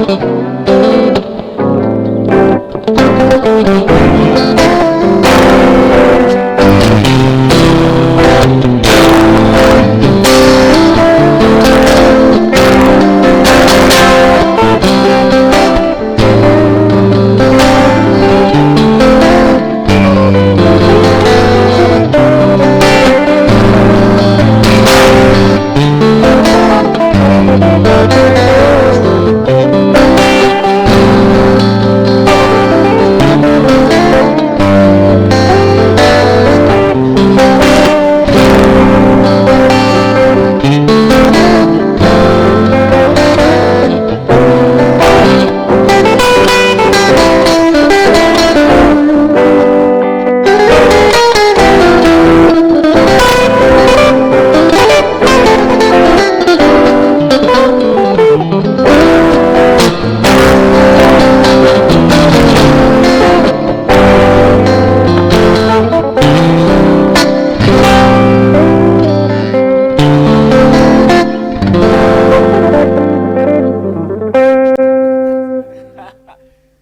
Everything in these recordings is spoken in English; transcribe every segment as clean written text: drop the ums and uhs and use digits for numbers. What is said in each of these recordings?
You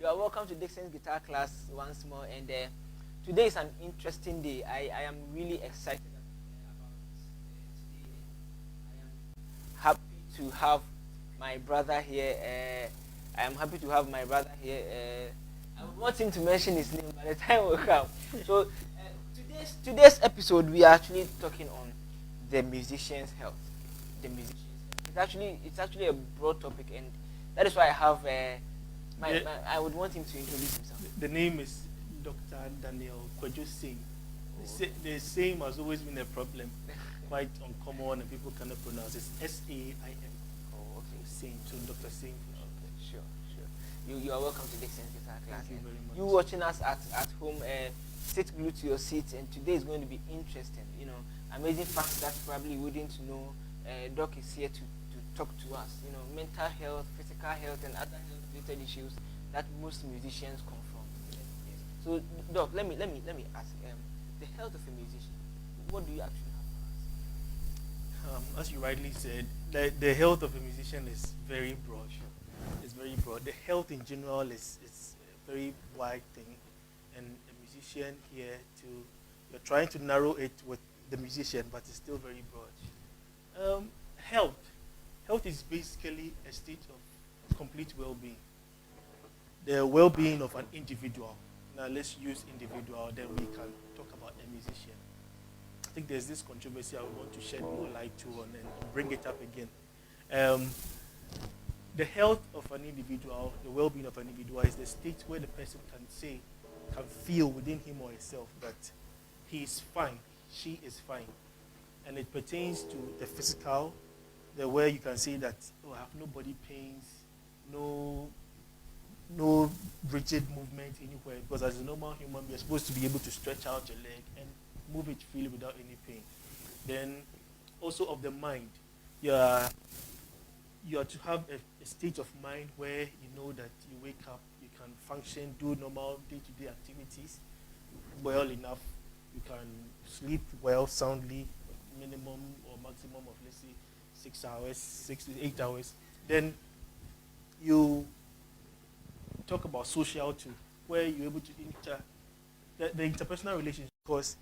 are welcome to Dixon's guitar class once more, and today is an interesting day. I am really excited about today. I am happy to have my brother here. I am happy to have my brother here. I would want him to mention his name by the time will come. So today's episode, we are actually talking on the musician's health. The musician's health. It's actually a broad topic, and that is why I have. I would want him to introduce himself. The name is Dr. Daniel Kwadwo Singh. The same has always been a problem, quite uncommon, and people cannot pronounce it. S-A-I-M. Oh, okay. Singh, so Dr. Singh. Okay, sure. You are welcome to Dixon's guitar class. Thank you very much. You watching us at home, sit glued to your seat, and today is going to be interesting. Amazing facts that probably you wouldn't know. Doc is here to talk to us. Mental health, physical health, and other health-related issues that most musicians confront. Yes. So, Doc, let me ask. The health of a musician. What do you actually have? As you rightly said, the health of a musician is very broad. It's very broad. The health in general is a very wide thing, and a musician here you're trying to narrow it with the musician, but it's still very broad. Health is basically a state of complete well-being. The well-being of an individual. Now let's use individual, then we can talk about a musician. I think there's this controversy I want to shed more light to and then bring it up again. The health of an individual, the well-being of an individual is the state where the person can feel within him or herself that he is fine, she is fine. And it pertains to the physical, where you can say that, I have no body pains, no rigid movement anywhere, because as a normal human, you're supposed to be able to stretch out your leg and move it freely without any pain. Then also of the mind, you are to have a state of mind where you know that you wake up, you can function, do normal day-to-day activities well enough, you can sleep well, soundly, minimum or maximum of, let's say, 6 to 8 hours. Then you talk about social too, where you're able to the interpersonal relationship, because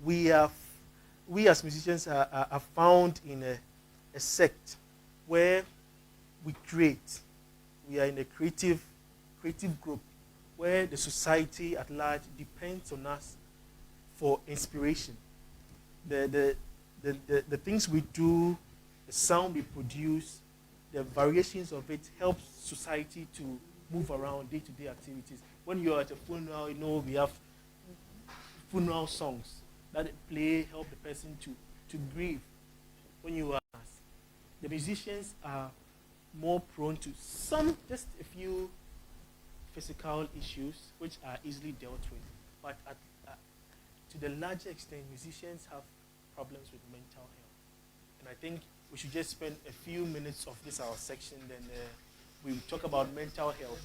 we as musicians are found in a sect where we create. We are in a creative group where the society at large depends on us for inspiration. The things we do, the sound we produce, the variations of it helps society to move around day-to-day activities. When you're at a funeral, we have funeral songs that play, help the person to grieve. When you are, the musicians are more prone to just a few physical issues which are easily dealt with. But to the larger extent, musicians have problems with mental health. And I think we should just spend a few minutes of our section, then we talk about mental health.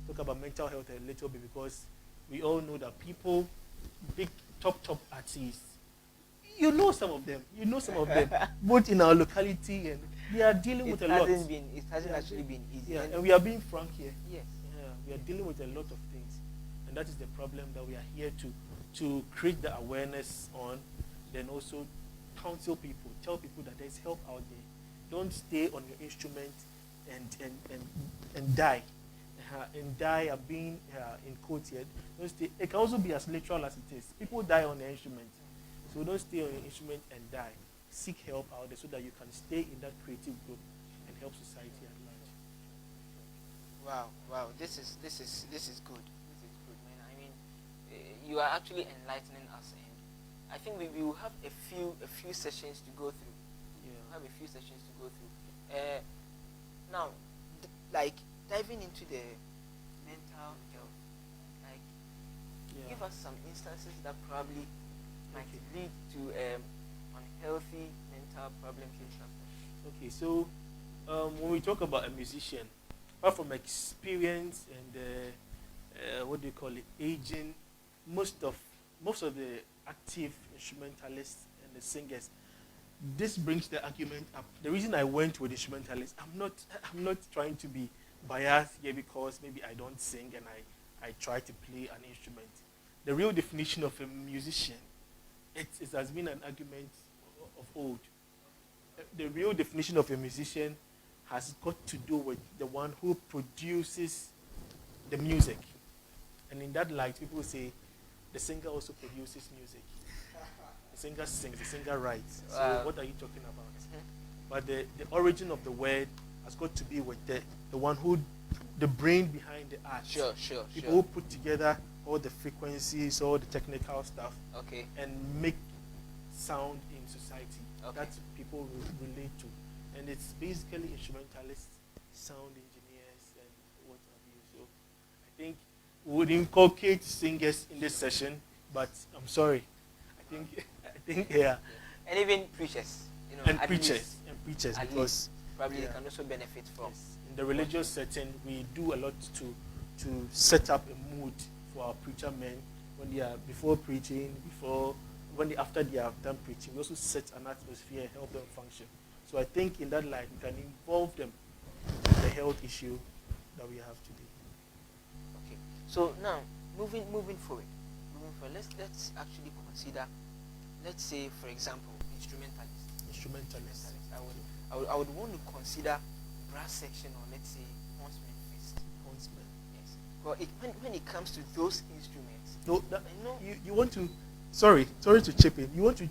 Talk about mental health a little bit, because we all know that people, big top artists, You know some of them. You know some of them, both in our locality, and we are dealing with a lot. It hasn't actually been easy. Yeah, and we are being frank here. Yes. Yeah, we are dealing with a lot of things, and that is the problem that we are here to create the awareness on, then also counsel people, tell people that there's help out there. Don't stay on your instrument and die. And die are being in quotes here. Don't stay. It can also be as literal as it is. People die on their instrument. So don't stay on your instrument and die. Seek help out there so that you can stay in that creative group and help society at large. Wow. This is good. This is good, man. I mean, you are actually enlightening us, and I think we will have a few sessions to go through. Yeah. We'll have a few sessions to go through. Now, like diving into the mental health, like give us some instances that probably might lead to unhealthy mental problems and stuff. Okay, so when we talk about a musician, apart from experience and what do you call it, aging, most of the active instrumentalists and the singers, this brings the argument up. The reason I went with instrumentalists, I'm not trying to be biased here because maybe I don't sing and I try to play an instrument. The real definition of a musician, it has been an argument of old. The real definition of a musician has got to do with the one who produces the music. And in that light, people say the singer also produces music. The singer sings, the singer writes. So what are you talking about? But the origin of the word has got to be with the one who, the brain behind the art. Sure. People who put together all the frequencies, all the technical stuff, and make sound in society that people relate to. And it's basically instrumentalists, sound engineers, and what have you. So I think we would inculcate singers in this session, but I'm sorry. I think yeah. And even preachers, and preachers, because probably they can also benefit from. Yes. In the religious setting, we do a lot to set up a mood for our preacher men when they are before preaching, after they have done preaching. We also set an atmosphere and help them function. So I think in that light, we can involve them in the health issue that we have today. Okay. So now, moving forward, let's actually consider, let's say, for example, instrumentalists. I would want to consider brass section, or let's say hornsmen first. Hornsmen. Yes. Well, when it comes to those instruments, you want to. Sorry to chip in. You want to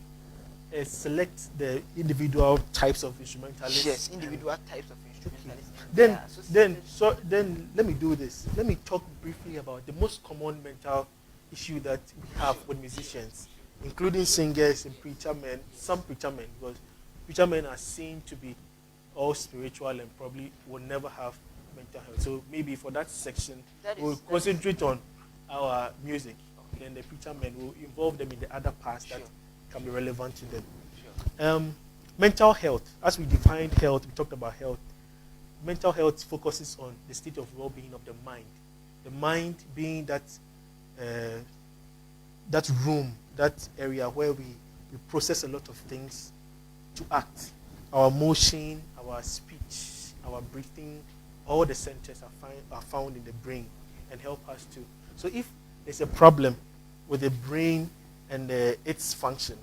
select the individual types of instrumentalists. Yes, individual types of instrumentalists. Okay. Then let me do this. Let me talk briefly about the most common mental issue that we have with musicians, including singers and preacher men. Some preacher men, because preacher men are seen to be all spiritual and probably will never have mental health. So maybe for that section, we'll concentrate on our music. Then the preacher men will involve them in the other parts that can be relevant to them. Sure. Mental health, as we defined health, we talked about health. Mental health focuses on the state of well-being of the mind. The mind being that room, that area where we process a lot of things to act. Our motion, our speech, our breathing, all the centers are found in the brain and help us to. So if there's a problem with the brain and its function,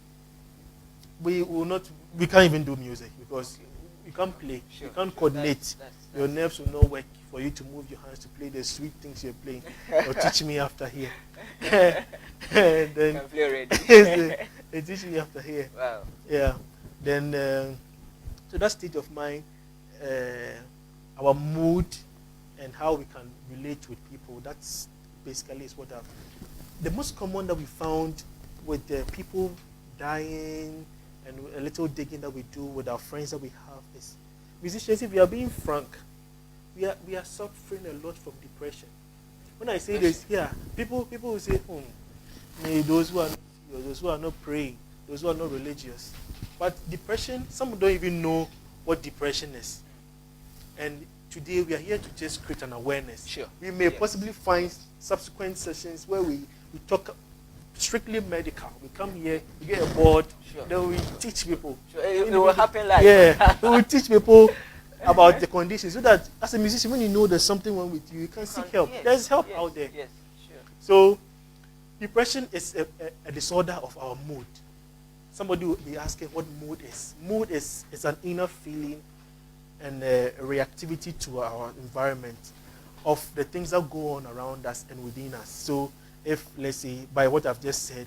we can't even do music because you can't play, you can't coordinate. Your nerves will not work for you to move your hands to play the sweet things you're playing. Or teach me after here. And then can play already. they teach me after here. Wow. Yeah. Then so that state of mind, our mood, and how we can relate with people. That's basically is what the most common that we found with people dying and a little digging that we do with our friends that we have is musicians. If we are being frank, we are suffering a lot from depression. When I say this, people will say, those who are not praying, those who are not religious. But depression, some don't even know what depression is. And today we are here to just create an awareness. Sure. We may possibly find subsequent sessions where we talk strictly medical. We come here, we get a board, Sure. then we teach people. Sure. It will happen like Yeah, we will teach people about the conditions so that as a musician, when you know there's something wrong with you, you can seek help. Yes, There's help yes, out there. Yes, sure. So depression is a disorder of our mood. Somebody will be asking what mood is. Mood is an inner feeling and a reactivity to our environment of the things that go on around us and within us. So if, let's say, by what I've just said,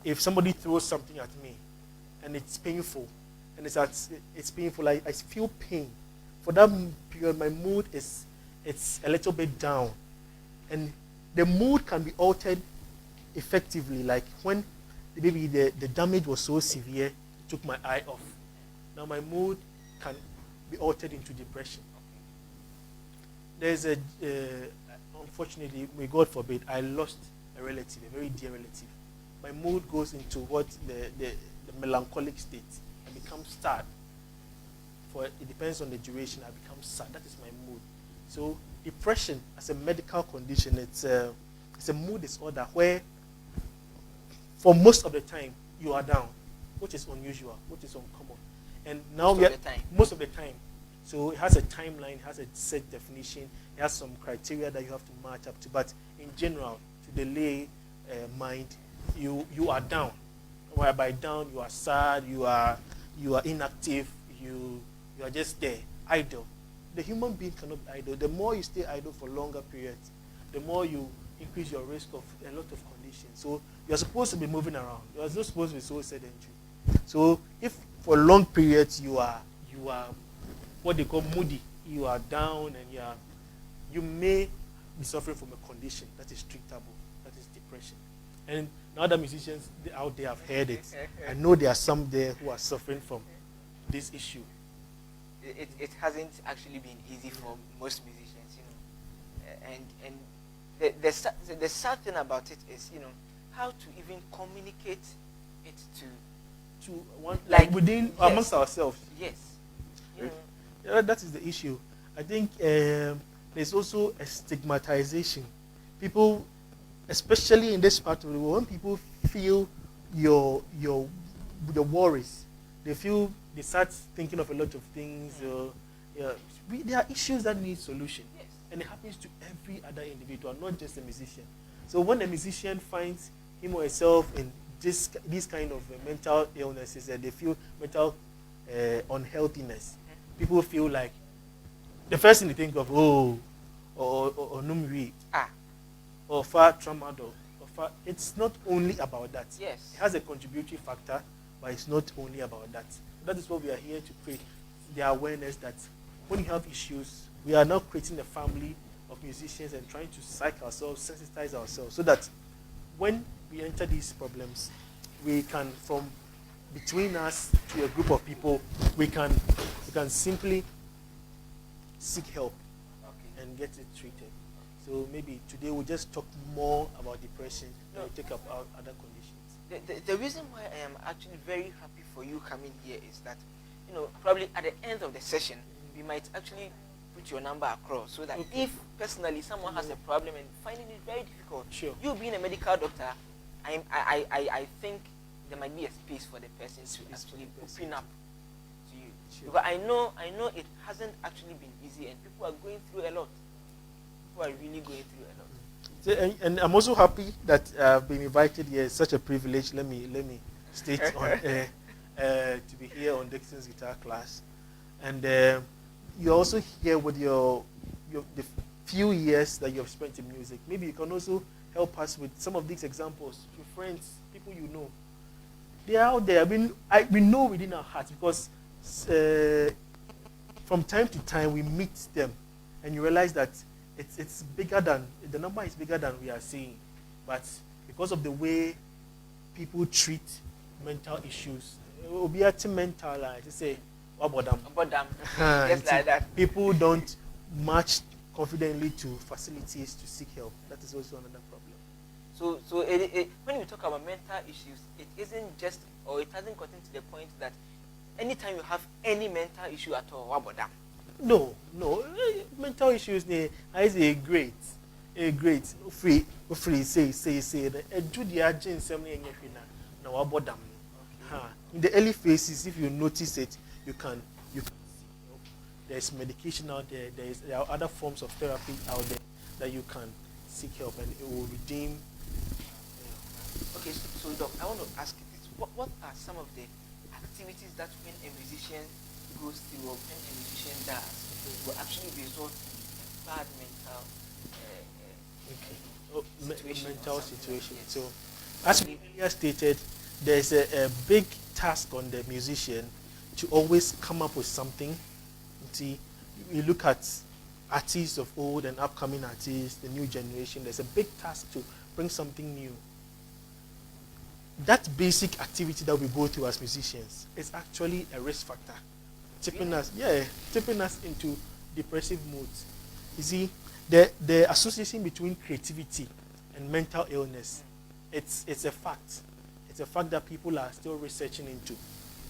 if somebody throws something at me and it's painful, and it's painful, I feel pain. For that period, my mood it's a little bit down. And the mood can be altered effectively, like when maybe the damage was so severe, it took my eye off. Now my mood can be altered into depression. There's unfortunately, may God forbid, I lost a relative, a very dear relative. My mood goes into what the melancholic state. I become sad. It depends on the duration. I become sad. That is my mood. So depression, as a medical condition, it's a mood disorder where, for most of the time, you are down, which is unusual, which is uncommon. And now most of the time. So it has a timeline, it has a set definition, it has some criteria that you have to match up to. But in general, to the lay mind, you are down. Whereby down, you are sad, you are inactive, you are just there, idle. The human being cannot be idle. The more you stay idle for longer periods, the more you increase your risk of a lot of conditions. So you're supposed to be moving around. You're not supposed to be so sedentary. So if for long periods you are what they call moody, you are down and you may be suffering from a condition that is treatable, that is depression. And now the musicians out there have heard it. I know there are some there who are suffering from this issue. It hasn't actually been easy for most musicians, and the sad thing about it is, how to even communicate it to one, like within, yes, amongst ourselves. Yes. Yeah, that is the issue. I think there's also a stigmatization. People, especially in this part of the world, when people feel your worries, they start thinking of a lot of things. There are issues that need solution. Yes. And it happens to every other individual, not just a musician. So when a musician finds him or herself in these kind of mental illnesses, they feel mental unhealthiness. People feel like the first thing they think of, or numri, or far tramadol, it's not only about that. Yes. It has a contributory factor, but it's not only about that. That is what we are here to create, the awareness that when you have issues, we are now creating a family of musicians and trying to psych ourselves, sensitize ourselves, so that when we enter these problems, we can, from between us to a group of people, we can simply seek help and get it treated. So maybe today we'll just talk more about depression and we'll take up other conditions. The reason why I am actually very happy for you coming here is that, probably at the end of the session, we might actually put your number across, so that if personally someone has a problem and finding it very difficult, you being a medical doctor, I think there might be a space for the person to actually open up to you. Because I know it hasn't actually been easy, and people are going through a lot. People are really going through a lot. So, and I'm also happy that I've been invited here. It's such a privilege. Let me state on to be here on Dixon's guitar class, and you're also here with the few years that you have spent in music. Maybe you can also help us with some of these examples. Your friends, people you know, they are out there. We know within our hearts, because from time to time we meet them, and you realize that it's bigger than, the number is bigger than we are seeing. But because of the way people treat mental issues, it will be a mental, like to say, what about them? Just like that. People don't march confidently to facilities to seek help. That is also another problem. So when we talk about mental issues, it isn't just, or it hasn't gotten to the point that anytime you have any mental issue at all, what about them? No. Mental issues, I say great. Great. Free. Say. Do the agent something na wabodam. In the early phases, if you notice it, you can see. There's medication out there. There are other forms of therapy out there that you can seek help, and it will redeem. Okay, so Doc, I want to ask you this: what are some of the activities that when a musician goes through or when a musician does will actually result in bad mental situation? Mental situation. Yes. So, as we earlier stated, there's a big task on the musician to always come up with something. See, you look at artists of old and upcoming artists, the new generation. There's a big task to bring something new. That basic activity that we go through as musicians is actually a risk factor, tipping us into depressive moods. You see, the association between creativity and mental illness, it's a fact. It's a fact that people are still researching into,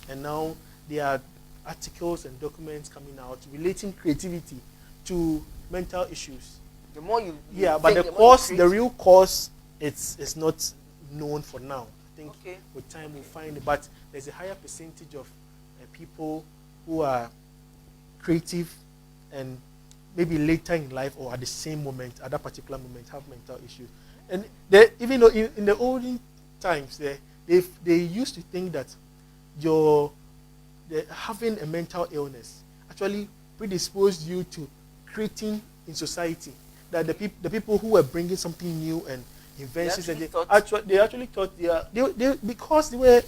and now there are articles and documents coming out relating creativity to mental issues. The more you but the real cause, it's not known for now. I think with time we'll find it, but there's a higher percentage of people who are creative and maybe later in life or at the same moment, at that particular moment, have mental issues. And even though in the olden times, they used to think that having a mental illness actually predisposed you to creating in society. That the people who were bringing something new and inventions, they actually thought they because they were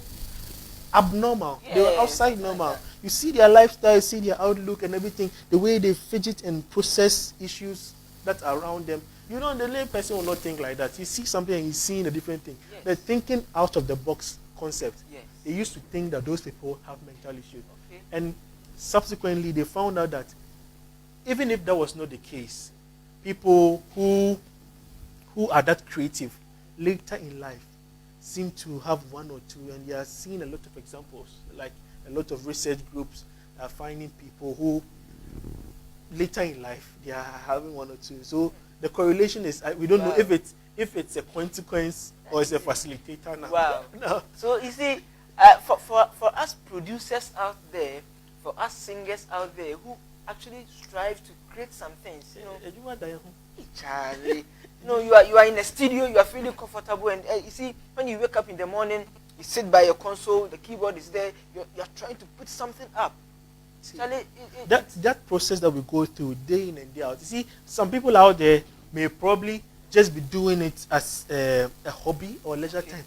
abnormal. They were outside normal. Like you see their lifestyle, you see their outlook and everything, the way they fidget and process issues that are around them. You know, the lay person will not think like that. You see something and he's seeing a different thing. Yes. They're thinking out of the box concept. Yes. They used to think that those people have mental issues. Okay. And subsequently they found out that even if that was not the case, people who are that creative later in life seem to have one or two, and you are seeing a lot of examples, like a lot of research groups are finding people who later in life they are having one or two. So the correlation is we don't know if it's a consequence or it's a facilitator now. Wow. No. So you see, for us producers out there, for us singers out there who actually strive to create some things, you know, Charlie, you know, you are in a studio, you are feeling comfortable, and you see, when you wake up in the morning, you sit by your console, the keyboard is there, you're trying to put something up. See, Charlie, that process that we go through day in and day out. You see, some people out there may probably just be doing it as a hobby or leisure time.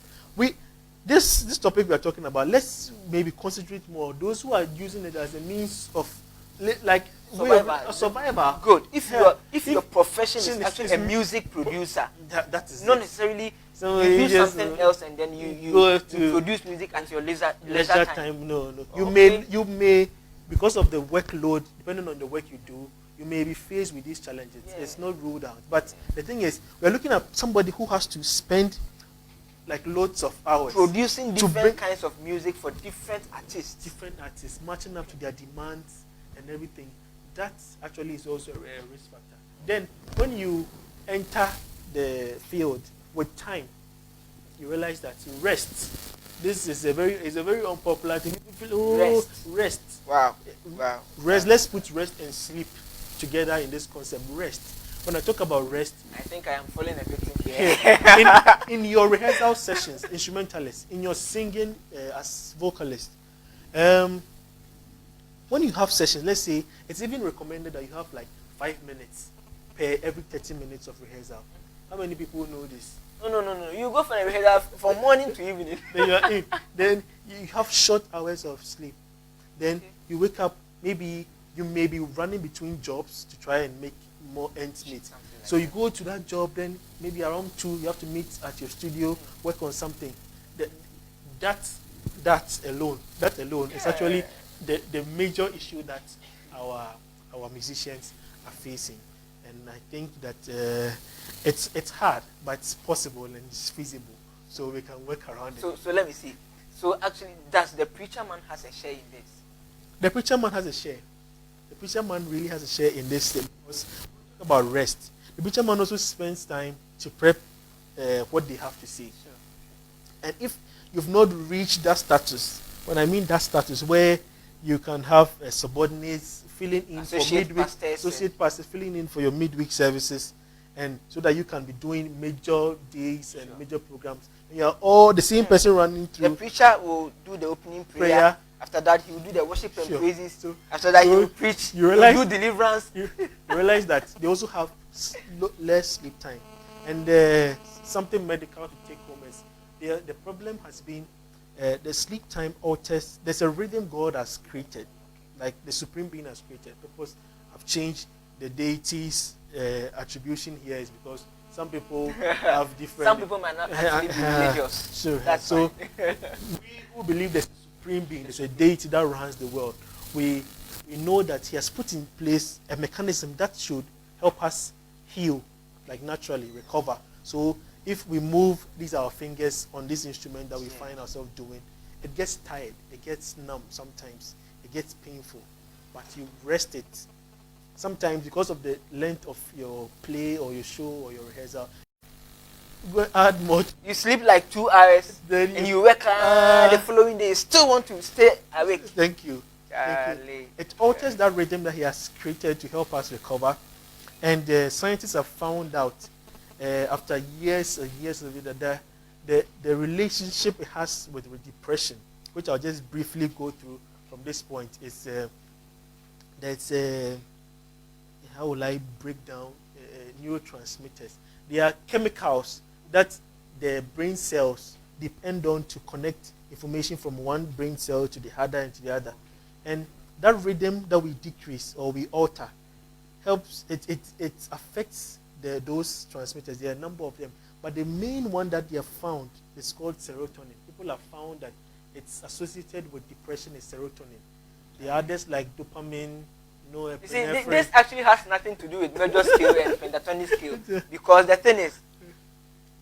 This topic we are talking about, let's maybe concentrate more on those who are using it as a means of survival. Good. If your profession is actually a music producer, that is not necessarily so you do something else and then you produce music at your leisure time. No. You may because of the workload, depending on the work you do, you may be faced with these challenges. Yeah. It's not ruled out. But the thing is, we're looking at somebody who has to spend like loads of hours producing different kinds of music for different artists, matching up to their demands and everything. That actually is also a risk factor. Then when you enter the field with time, you realize that rest. This is a very unpopular thing. People feel, rest. Wow. Rest. Let's put rest and sleep together in this concept. Rest. When I talk about rest, I think I am falling a bit in here. in your rehearsal sessions, instrumentalists, in your singing as vocalist, when you have sessions, let's say it's even recommended that you have like 5 minutes per every 30 minutes of rehearsal. How many people know this? No. You go for a rehearsal from morning to evening. Then you are in. Then you have short hours of sleep. Then you wake up. Maybe you may be running between jobs to try and make more ends meet. So you go to that job. Then maybe around 2, you have to meet at your studio, work on something. That alone is actually the major issue that our musicians are facing. And I think that it's hard, but it's possible and it's feasible. So we can work around it. So let me see. So actually, does the preacher man has a share in this? The preacher man has a share. The preacher man really has a share in this thing. Because we talk about rest. the preacher man also spends time to prep what they have to say. Sure. And if you've not reached that status, when I mean that status where you can have subordinates filling in for midweek, associate pastors filling in for your midweek services, and so that you can be doing major days and major programs. And you are all the same person running through. The preacher will do the opening prayer. After that, he will do the worship and praises. So, after that, he will preach. You realize, he will do deliverance. You realize that they also have less sleep time. And something medical to take home is the problem has been the sleep time alters. There's a rhythm God has created, like the Supreme Being has created. Purpose have changed the deity's attribution here is because some people have different. Some people might not actually be religious. Sure. That's so fine. we who believe there's a Supreme Being, there's a deity that runs the world, we know that He has put in place a mechanism that should help us heal, like naturally recover. So if we move our fingers on this instrument that we find ourselves doing, it gets tired, it gets numb sometimes, it gets painful, but you rest it. Sometimes because of the length of your play or your show or your rehearsal, you go add more. You sleep like 2 hours and you wake up the following day, you still want to stay awake. Thank you. It alters that rhythm that He has created to help us recover. And scientists have found out after years and years of it that the relationship it has with depression, which I'll just briefly go through from this point, is that's how will I break down neurotransmitters? They are chemicals that the brain cells depend on to connect information from one brain cell to the other and to the other. And that rhythm that we decrease or we alter helps, it affects those transmitters. There are a number of them. But the main one that they have found is called serotonin. People have found that it's associated with depression is serotonin. The others like dopamine, you see, this actually has nothing to do with major scale and pentatonic scale. Because the thing is,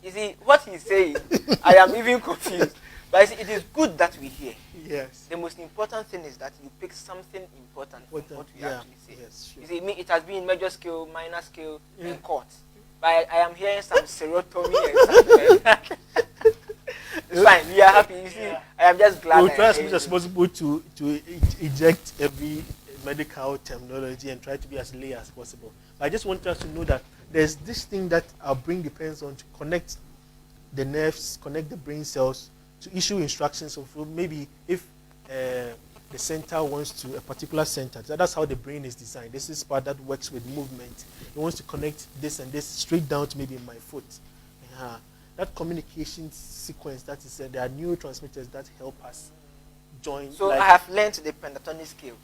you see, what he's saying, I am even confused. But you see, it is good that we hear. Yes. The most important thing is that you pick something important from what we actually say. Yes, sure. You see, it has been major scale, minor scale, and chord. But I am hearing some serotonin and something. It's fine. We are happy. You see, I am just glad. We'll try as much as possible to eject every medical terminology and try to be as lay as possible. I just want us to know that there's this thing that our brain depends on to connect the nerves, connect the brain cells, to issue instructions. So maybe if the center wants to a particular center, that's how the brain is designed. This is part that works with movement. It wants to connect this and this straight down to maybe my foot. That communication sequence, that is, there are neurotransmitters that help us join. So I have learned the pentatonic scale,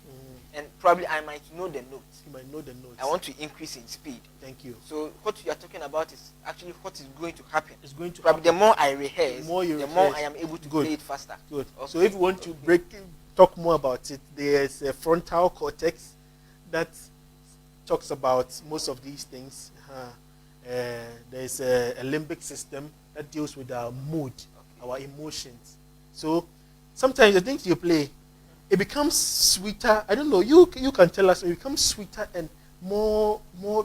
and probably I might know the notes. You might know the notes. I want to increase in speed. Thank you. So what you are talking about is actually what is going to happen. It's going to probably happen. The more I rehearse, the more I am able to play it faster. Good. Okay. So if you want to talk more about it, there's a frontal cortex that talks about most of these things. There's a limbic system that deals with our mood, our emotions. So sometimes the things you play, it becomes sweeter. I don't know, you can tell us, it becomes sweeter and more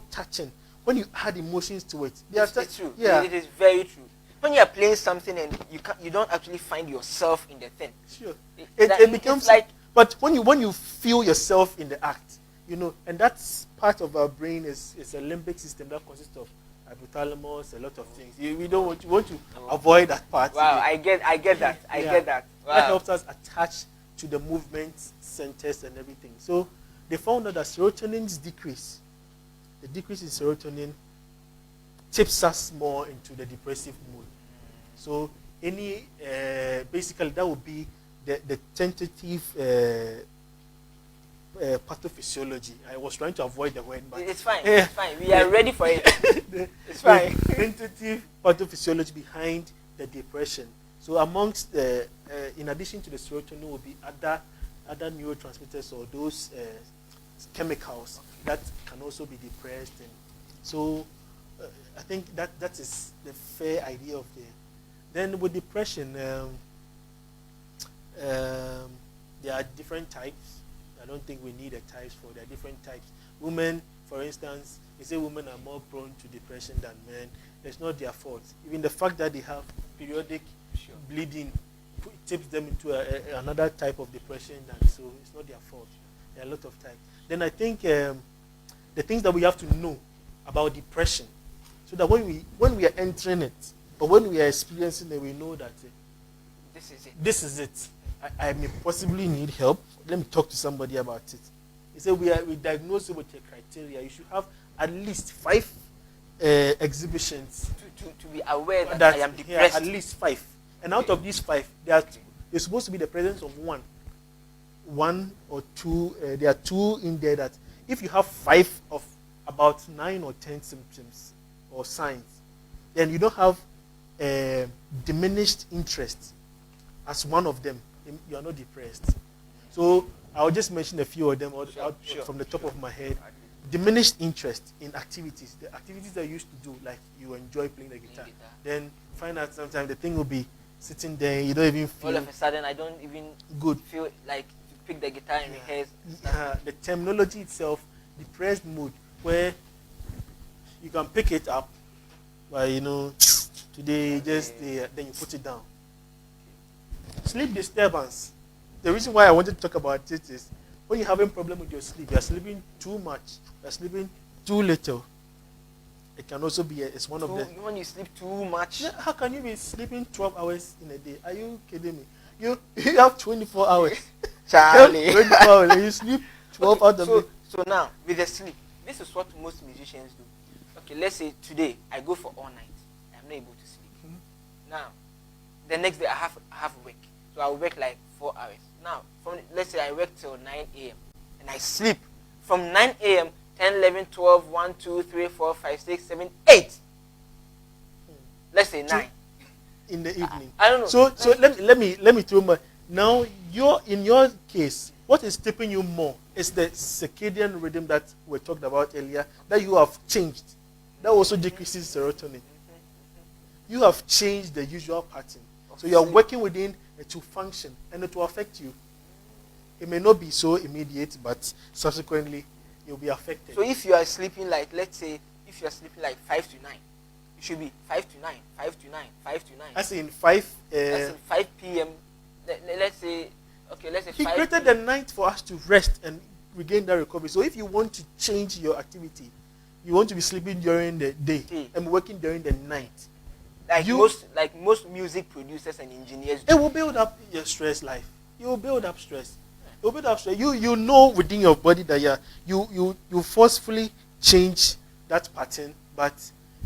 touching when you add emotions to it. It's true. Yeah. It is very true. When you are playing something and you don't actually find yourself in the thing. Sure. It becomes like, but when you feel yourself in the act, and that's part of our brain is a limbic system that consists of hypothalamus, a lot of things. We want to avoid that part. Wow, I get that. I get that. Wow. That helps us attach to the movement centers and everything. So they found out that serotonin's decrease, the decrease in serotonin, tips us more into the depressive mood. So basically that would be the tentative pathophysiology. I was trying to avoid the word, but it's fine. It's fine. We are ready for it. It's fine. The tentative pathophysiology behind the depression. So amongst in addition to the serotonin, will be other neurotransmitters or those chemicals that can also be depressed. And so I think that is the fair idea of the. Then with depression, there are different types. I don't think we need a types for. There are different types. Women for instance, they say women are more prone to depression than men. It's not their fault. Even the fact that they have periodic bleeding tips them into another type of depression, and so it's not their fault. There are a lot of times. Then I think the things that we have to know about depression, so that when we are entering it, or when we are experiencing it, we know that this is it. This is it. I may possibly need help. Let me talk to somebody about it. He said we diagnose it with a criteria. You should have at least 5 exhibitions To be aware that I am depressed. At least 5. And out of these 5, there's supposed to be the presence of one or two. There are 2 in there that if you have 5 of about 9 or 10 symptoms or signs, then you don't have diminished interest as one of them. You are not depressed. So I'll just mention a few of them from the top of my head. Diminished interest in activities. The activities that you used to do, like you enjoy playing the guitar. Then find out sometimes the thing will be sitting there, you don't even feel... All of a sudden, I don't even good. Feel like to pick the guitar in rehearse. The terminology itself, depressed mood, where you can pick it up, but today then you put it down. Sleep disturbance. The reason why I wanted to talk about it is when you're having a problem with your sleep, you're sleeping too much, you're sleeping too little. It can also be it's one of the... When you sleep too much. Yeah, how can you be sleeping 12 hours in a day? Are you kidding me? You have 24 hours. Charlie. 24 hours and you sleep 12 out of it. So now, with the sleep, this is what most musicians do. Okay, let's say today I go for all night. I'm not able to sleep. Mm-hmm. Now, the next day I have work. So I'll work like 4 hours. Now, let's say I work till 9 a.m. and I sleep from 9 a.m., 10, 11, 12, 1, 2, 3, 4, 5, 6, 7, 8. Let's say 9. In the evening. I don't know. So let me throw my... Now, in your case, what is tipping you more is the circadian rhythm that we talked about earlier, that you have changed. That also decreases serotonin. You have changed the usual pattern. So you are working within it to function, and it will affect you. It may not be so immediate, but subsequently you'll be affected. So if you are sleeping like, let's say, if you are sleeping like 5 to 9, it should be 5 to 9, 5 to 9, 5 to 9. As in 5... As in 5 p.m. Let's say 5 He created the night for us to rest and regain that recovery. So if you want to change your activity, you want to be sleeping during the day and working during the night. Like most music producers and engineers do. It will build up your stress life. You will build up stress. It will build up stress. You know within your body that you forcefully change that pattern, but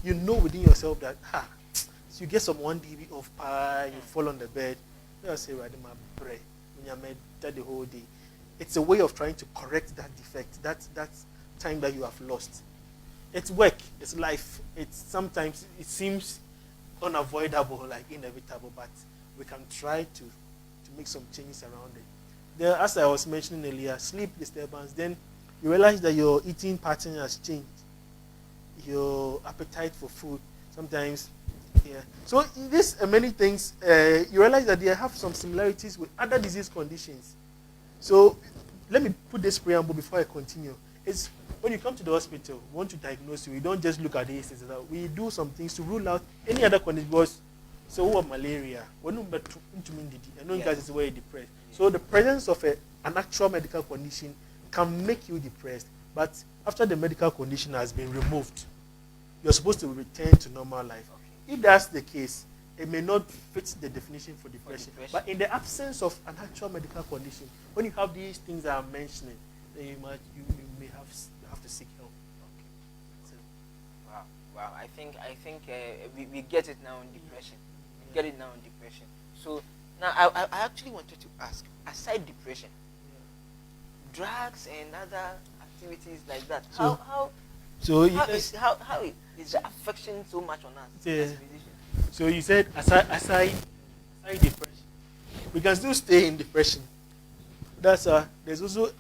you know within yourself that so you get some 1 dB of pie, you fall on the bed, you say, right, my breath, when you're meditating the whole day. It's a way of trying to correct that defect, that time that you have lost. It's work, it's life. Sometimes it seems unavoidable, like inevitable, but we can try to make some changes around it. Then, as I was mentioning earlier, sleep disturbance, then you realize that your eating pattern has changed. Your appetite for food, sometimes, yeah. So in this many things, you realize that they have some similarities with other disease conditions. So let me put this preamble before I continue. It's when you come to the hospital, we want to diagnose you. We don't just look at the ACEs. We do some things to rule out any other condition. Because so what malaria? When you guys are depressed. So the presence of an actual medical condition can make you depressed. But after the medical condition has been removed, you're supposed to return to normal life. Okay. If that's the case, it may not fit the definition for depression. But in the absence of an actual medical condition, when you have these things that I'm mentioning, then you may have to seek help. Okay. So. Wow. I think we get it now on depression. We get it now on depression. So now I actually wanted to ask, aside depression, drugs and other activities like that, how is the affection so much on us as musicians? So you said aside depression, we can still stay in depression. There's also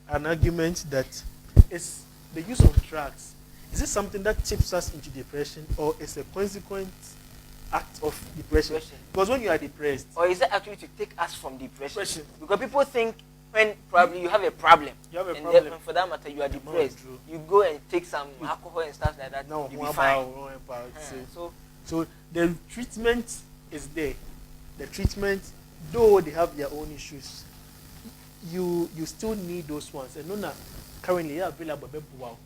an argument that it's the use of drugs. Is it something that tips us into depression, or is a consequent act of depression? Because when you are depressed, or is it actually to take us from depression? Because people think when probably you have a problem, and for that matter you are depressed, you go and take some alcohol and stuff like that, No, you'll be fine. So the treatment is there. The treatment, though they have their own issues, you still need those ones. And no, currently available. Wow,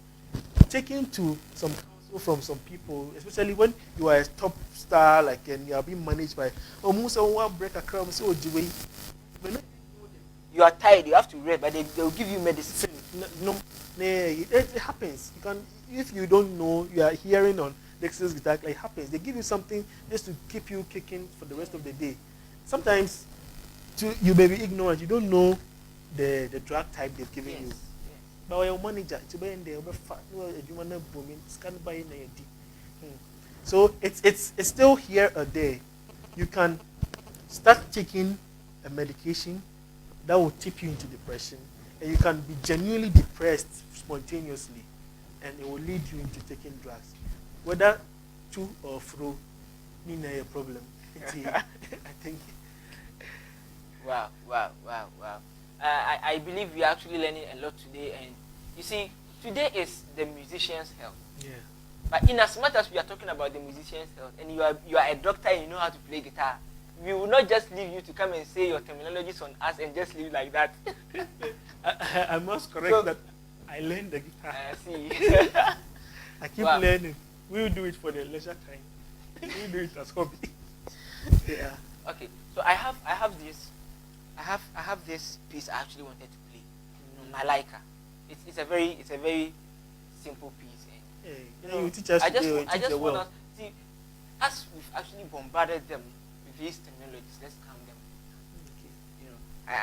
taking to some counsel from some people, especially when you are a top star, like, and you are being managed by almost one break a crumb. So you are tired, you have to rest, but they will give you medicine. No, it happens. You can, if you don't know, you are hearing on Dexter's Guitar, like, it happens. They give you something just to keep you kicking for the rest of the day. Sometimes you may be ignorant. You don't know the drug type they've given you. But your manager to be in there, so it's still here a day. You can start taking a medication that will tip you into depression, and you can be genuinely depressed spontaneously, and it will lead you into taking drugs. Whether to or fro, need a problem. I think. Wow. I believe we are actually learning a lot today, and you see, today is the musician's health. Yeah. But in as much as we are talking about the musician's health, and you are a doctor and you know how to play guitar, we will not just leave you to come and say your terminologies on us and just leave like that. I must correct that I learned the guitar. See. I keep learning. We will do it for the leisure time. We will do it as hobby. Yeah. Okay. So I have this piece I actually wanted to play. Malaika. It's a very simple piece. Hey, you teach us I just want us see, as we've actually bombarded them with these technologies, let's calm them. Okay.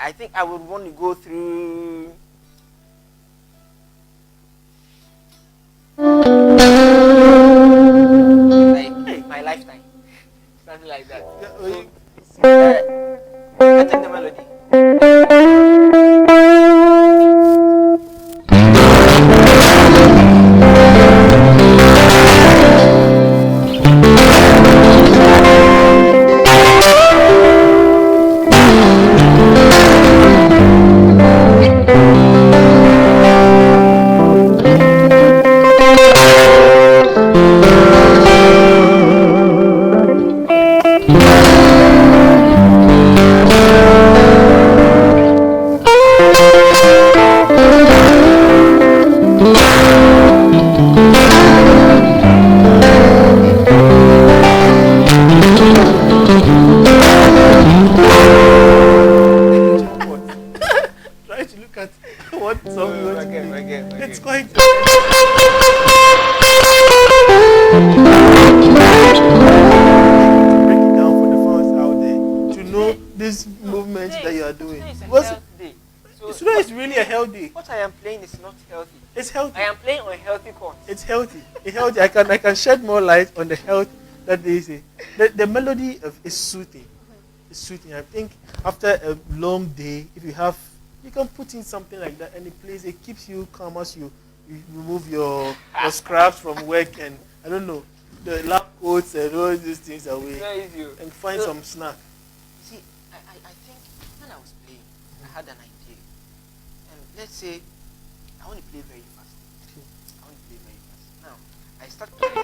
I think I would want to go through like my lifetime, something like that. I take the melody. It's quite good. Break it down for the fans out there to know this movement that you are doing. It's really a healthy. What I am playing is not healthy. It's healthy. I am playing on healthy chords. It's healthy. It's healthy. I can shed more light on the health that they say. The melody is soothing. It's soothing. I think after a long day, if you can put in something like that and it plays, it keeps you calm as you remove your scraps from work and I don't know, the lab coats and all these things away and find some snack. See, I think when I was playing, I had an idea. And let's say I want to play very fast. Now, I start playing.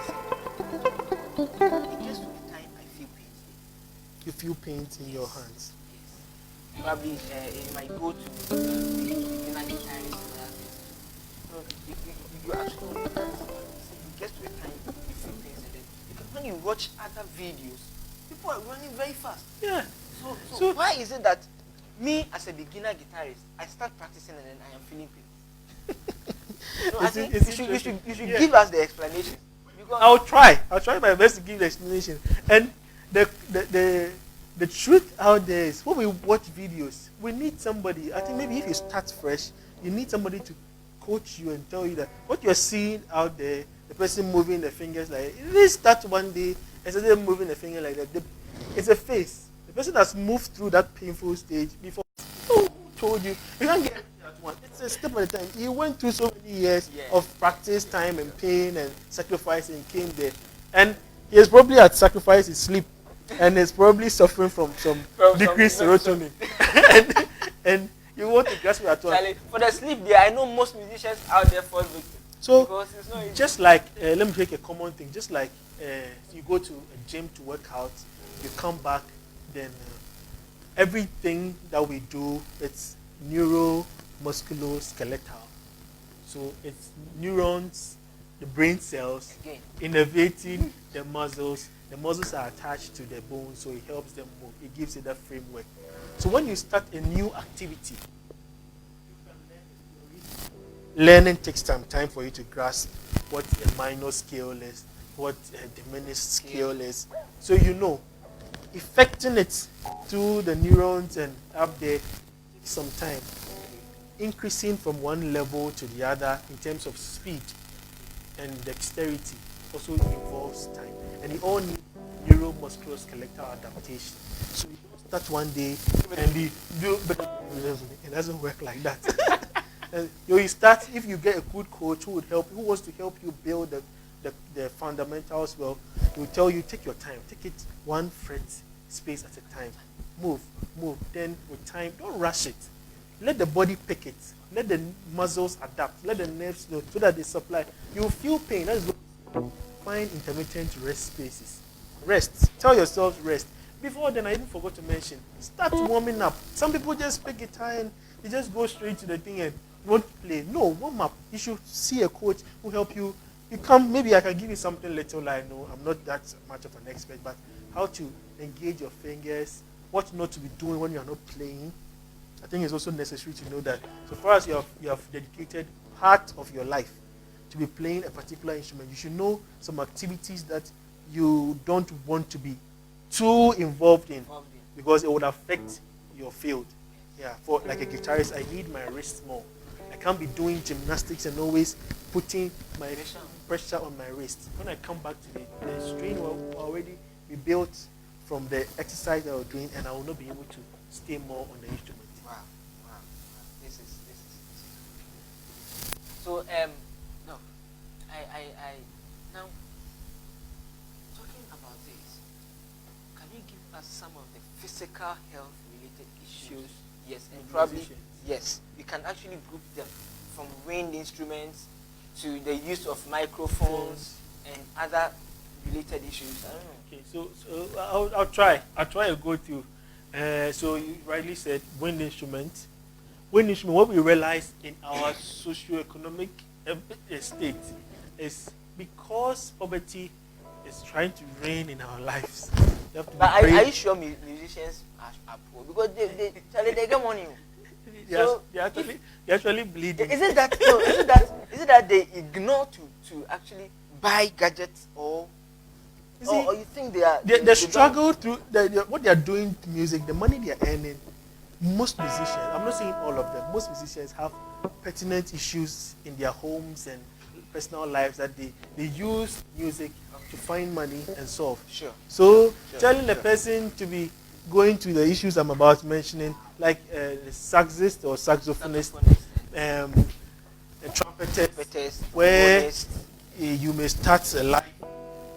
It gets to the time I feel pain. You feel pain in your hands. Probably it might go to beginner guitarist and that. So you actually it gets to a time you feel things and then because when you watch other videos, people are running very fast. Yeah. So why is it that me as a beginner guitarist, I start practicing and then I am feeling pain? So I think you should give us the explanation. I'll try my best to give the explanation. And the truth out there is when we watch videos, we need somebody. I think maybe if you start fresh, you need somebody to coach you and tell you that what you're seeing out there, the person moving the fingers like they start one day and suddenly moving the finger like that. It's a phase. The person has moved through that painful stage before. Who told you? You can't get it at once. It's a step at a time. He went through so many years of practice, time, and pain and sacrifice and came there. And he has probably had sacrificed his sleep. And is probably suffering from some decreased serotonin. and you want to grasp it at all. For the sleep there, I know most musicians out there fall victim. So Because it's not easy. just like let me take a common thing. Just like you go to a gym to work out, you come back, then everything that we do, it's neuromusculoskeletal. So it's neurons, the brain cells, Again. innervating the muscles. The muscles are attached to the bones, so it helps them move. It gives it that framework. So when you start a new activity, learning takes time for you to grasp what a minor scale is, what a diminished scale is. So you know, effecting it through the neurons and up there takes some time. Increasing from one level to the other in terms of speed and dexterity also involves time. And you all need neuromusculoskeletal adaptation. So you don't start one day and it doesn't work like that. You start, if you get a good coach who wants to help you build the fundamentals well, he will tell you, take your time, take it one fret space at a time. Move. Then with time, don't rush it. Let the body pick it. Let the muscles adapt. Let the nerves know so that they supply. You will feel pain. That's what. Find intermittent rest spaces. Rest. Tell yourself rest. Before then, I even forgot to mention, start warming up. Some people just pick guitar and they just go straight to the thing and won't play. No, warm up. You should see a coach who help you. You come, maybe I can give you something little I know. I'm not that much of an expert, but how to engage your fingers, what not to be doing when you are not playing. I think it's also necessary to know that so far as you have dedicated part of your life to be playing a particular instrument, you should know some activities that you don't want to be too involved in because it would affect your field. Yeah, for like a guitarist, I need my wrists more. I can't be doing gymnastics and always putting my pressure on my wrist. When I come back to the strain will already be built from the exercise that I was doing, and I will not be able to stay more on the instrument. Wow. This is. So no, I now talking about this. Can you give us some of the physical health related issues? Yes, and probably musicians. yes, we can actually group them from wind instruments to the use of microphones and other related issues. I don't know. Okay, so I'll try to go through. So you rightly said wind instrument. Wind instrument. What we realize in our socio-economic state is because poverty is trying to reign in our lives. You have to But be are you sure musicians are poor? Because they get money. They're actually bleeding. Is it that they ignore to actually buy gadgets or you think they struggle through what they are doing to music, the money they are earning. Most musicians, I'm not saying all of them, most musicians have pertinent issues in their homes and personal lives that they use music to find money and solve. Sure. So telling the person to be going to the issues I'm about mentioning, like a saxist or saxophonist, a trumpetist, where you may start a life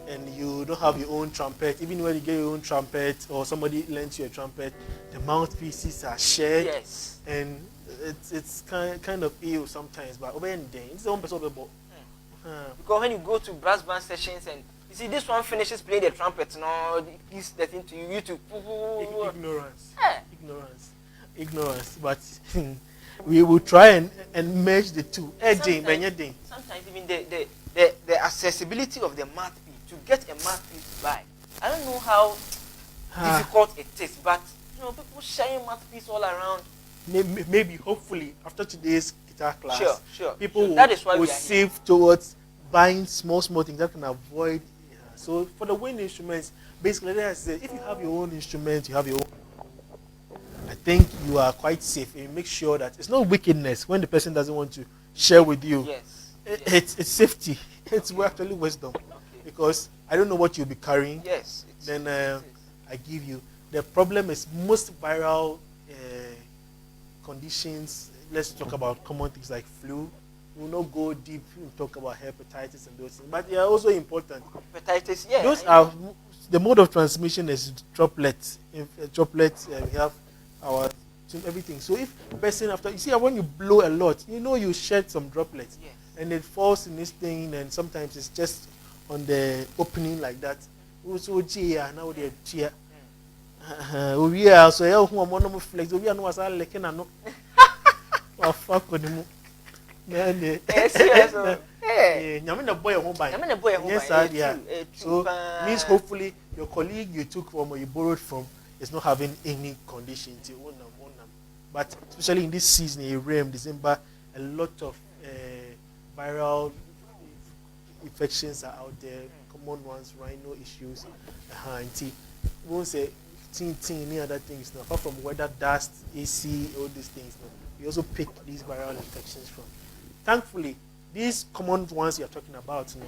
and you don't have your own trumpet. Even when you get your own trumpet or somebody lends you a trumpet, the mouthpieces are shared. Yes. And it's kind of ill sometimes, but over and then it's the one person about. Because when you go to brass band sessions and you see this one finishes playing the trumpet, no, he's the thing to you to ignorance. But we will try and merge the two. Sometimes even the accessibility of the mouthpiece, to get a mouthpiece to buy. I don't know how difficult it is, but people sharing mouthpiece all around. Maybe, hopefully, after today's guitar class, sure. people will save towards buying small things that can avoid. So for the wind instruments, basically, like I said, if you have your own instrument, you have your own. I think you are quite safe, and you make sure that it's not wickedness when the person doesn't want to share with you. Yes. It's safety. It's actually wisdom. Because I don't know what you'll be carrying. Yes. Then I give you. The problem is most viral conditions. Let's talk about common things like flu. We will not go deep and talk about hepatitis and those things, but they are also important. Hepatitis, yeah. Those are the mode of transmission is droplets. Droplets. We have our everything. So if person after you see when you blow a lot, you shed some droplets. Yes. and it falls in this thing, and sometimes it's just on the opening like that. Also, cheer now they're cheer. We are so yeah, who are one of flex. We are no as I like no. Oh fuck on him. Hey, Nyamina boy home by. I'm in a boy. Yes, yeah. So means hopefully your colleague you took from or you borrowed from is not having any condition to own them. But especially in this season, in December, a lot of viral infections are out there. Common ones, rhino issues, and we won't say any other things now. Apart from weather, dust, AC, all these things. No, we also pick these viral infections from. Thankfully, these common ones you're talking about, no,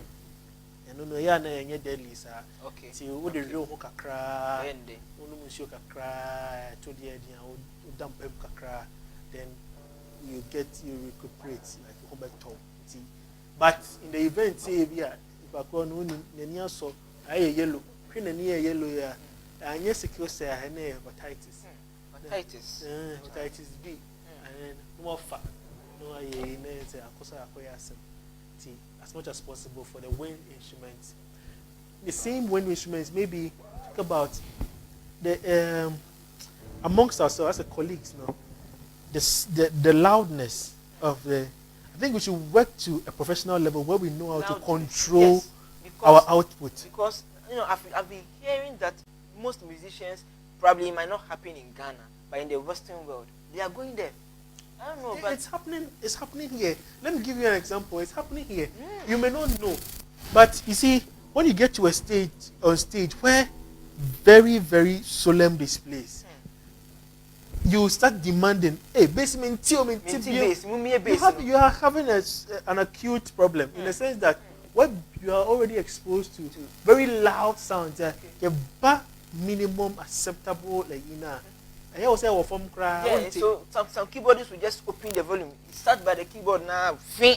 and no, yeah, no, deadly, sir. Okay. See, what the real kakra, Ende. kakra, to the idea, dump kakra, then you recuperate like Humberto. See, but in the event, say, yeah, if I go on, then so I yellow, print a near yellow, yeah, and yes, secure say I have hepatitis. Hepatitis B, and more fat. No, I say, as much as possible for the wind instruments. The same wind instruments, maybe talk about the amongst ourselves as a colleagues, you know, the loudness of the. I think we should work to a professional level where we know how to control our output. Because I've been hearing that most musicians probably it might not happen in Ghana, but in the Western world, they are going there. I don't know, but it's happening. It's happening here. Let me give you an example. It's happening here. You may not know, but you see, when you get to a stage where very, very solemn displays, you start demanding, hey, basement, you are having an acute problem in the sense that what you are already exposed to very loud sounds, minimum acceptable, like I also from cry. Yeah, so some keyboardists will just open the volume. Start by the keyboard now, full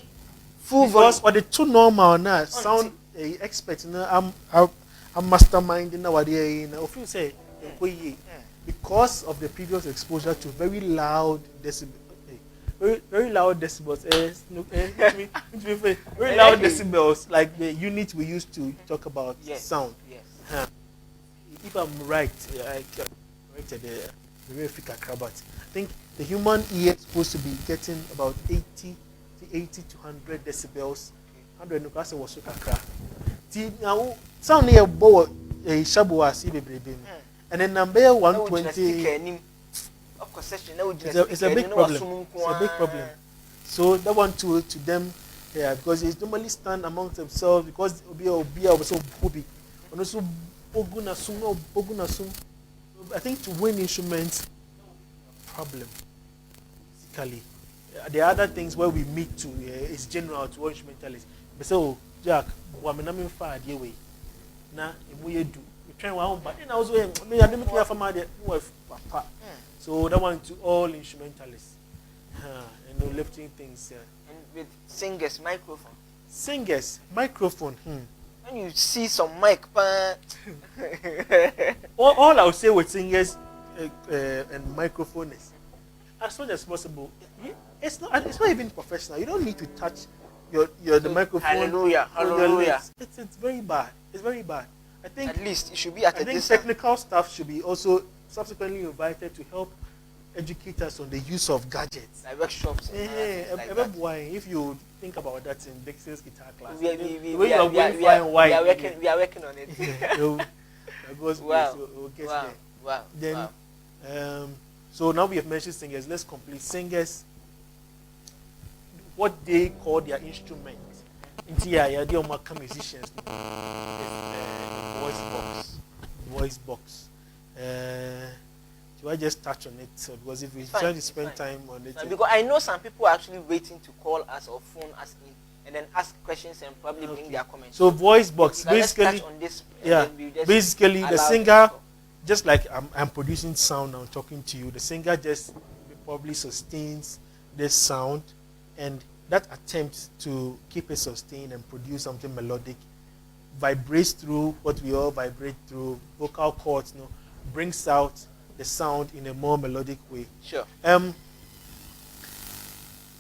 because volume. or the too normal now sound expert. I'm masterminding now what they if you say because of the previous exposure to very loud decibels, very loud decibels. Very loud decibels, like the unit we used to talk about sound. Yes. If I'm right, I corrected the but I think the human ear is supposed to be getting about 80 to 100 decibels. 100 nukase was so kakra. Now sound near bow a shabu see baby. And then number 120. Of course, it's a big problem. It's a big problem. So that one to them, yeah, because it's normally stand amongst themselves because Obia was so hobby. And also Bogunasum. I think to win instruments, problem. Basically, the other things where we meet to is general to instrumentalists. But so Jack, what I'm not far the way. Now, we do. We try one, but then also me. I didn't care for my papa. So that one to all instrumentalists, and lifting things. And with singers, microphone. Singers, microphone. When you see some mic, all I would say with singers and microphone is as much as possible. It's not even professional. You don't need to touch the microphone. Hallelujah. It's very bad. It's very bad. I think at least it should be at I think technical staff should be also subsequently invited to help educate us on the use of gadgets. Like workshops. If you think about that in Dixon's guitar class, we are working on it. Wow. Then, so now we have mentioned singers. Let's complete singers. What they call their instrument. Musicians. Voice box. Do I just touch on it? So because if we try to spend time on it, because I know some people are actually waiting to call us or phone us in and then ask questions and probably bring their comments. So voice box, basically, basically the singer, just like I'm producing sound now talking to you, the singer just probably sustains this sound, and that attempt to keep it sustained and produce something melodic vibrates through what we all vibrate through vocal cords, brings out the sound in a more melodic way. Sure.